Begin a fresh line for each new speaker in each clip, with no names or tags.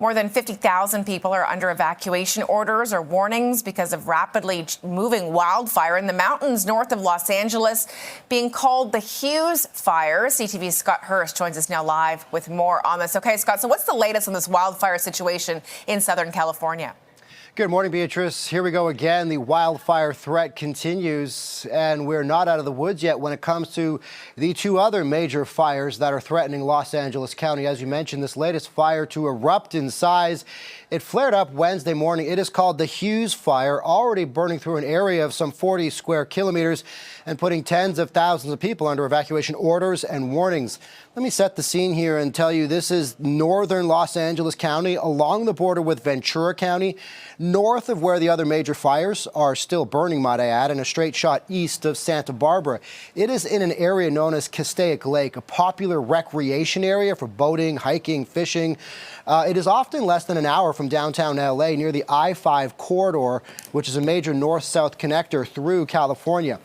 More than 50,000 people are under evacuation orders or warnings because of rapidly moving wildfire in the mountains north of Los Angeles, being called the Hughes Fire. CTV's Scott Hurst joins us now live with more on this. Okay, Scott, so what's the latest on this wildfire situation in Southern California?
Good morning, Beatrice. Here we go again. The wildfire threat continues, and we're not out of the woods yet when it comes to the two other major fires that are threatening Los Angeles County. As you mentioned, this latest fire to erupt in size. It flared up Wednesday morning. It is called the Hughes Fire, already burning through an area of some 40 square kilometers and putting tens of thousands of people under evacuation orders and warnings. Let me set the scene here and tell you this is northern Los Angeles County along the border with Ventura County, north of where the other major fires are still burning, might I add, and a straight shot east of Santa Barbara. It is in an area known as Castaic Lake, a popular recreation area for boating, hiking, fishing. It is often less than an hour from downtown LA near the I-5 corridor, which is a major north-south connector through California.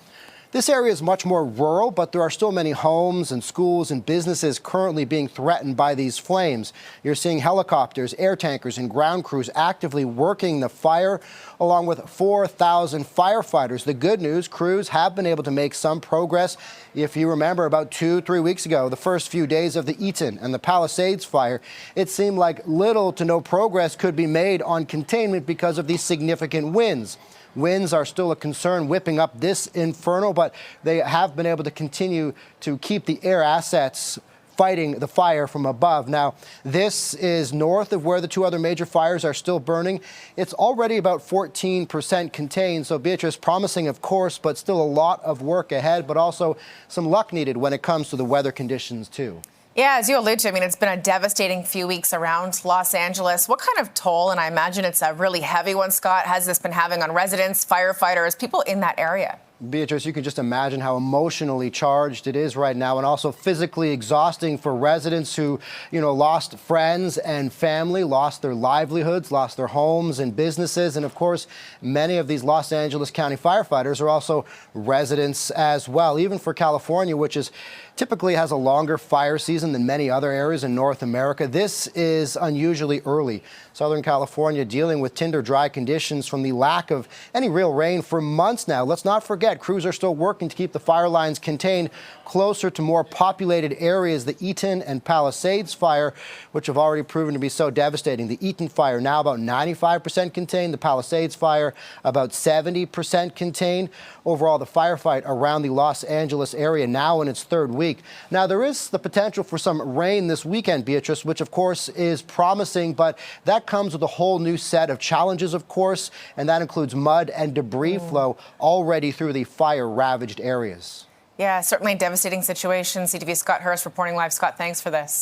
This area is much more rural, but there are still many homes and schools and businesses currently being threatened by these flames. You're seeing helicopters, air tankers, and ground crews actively working the fire, along with 4,000 firefighters. The good news, crews have been able to make some progress. If you remember, about 2-3 weeks ago, the first few days of the Eaton and the Palisades fire, it seemed like little to no progress could be made on containment because of these significant winds. Winds are still a concern whipping up this inferno, but they have been able to continue to keep the air assets fighting the fire from above. Now, this is north of where the two other major fires are still burning. It's already about 14% contained, so Beatrice, promising of course, but still a lot of work ahead, but also some luck needed when it comes to the weather conditions too.
Yeah, as you allude to, I mean, it's been a devastating few weeks around Los Angeles. What kind of toll, and I imagine it's a really heavy one, Scott, has this been having on residents, firefighters, people in that area?
Beatrice, you can just imagine how emotionally charged it is right now, and also physically exhausting for residents who, lost friends and family, lost their livelihoods, lost their homes and businesses. And of course, many of these Los Angeles County firefighters are also residents as well. Even for California, which is typically has a longer fire season than many other areas in North America, this is unusually early. Southern California dealing with tinder dry conditions from the lack of any real rain for months now. Let's not forget, crews are still working to keep the fire lines contained closer to more populated areas. The Eaton and Palisades fire, which have already proven to be so devastating. The Eaton fire now about 95% contained. The Palisades fire about 70% contained. Overall, the firefight around the Los Angeles area now in its third week. Now, there is the potential for some rain this weekend, Beatrice, which of course is promising, but that comes with a whole new set of challenges, of course, and that includes mud and debris flow already through the fire-ravaged areas.
Yeah, certainly a devastating situation. CTV's Scott Hurst reporting live. Scott, thanks for this.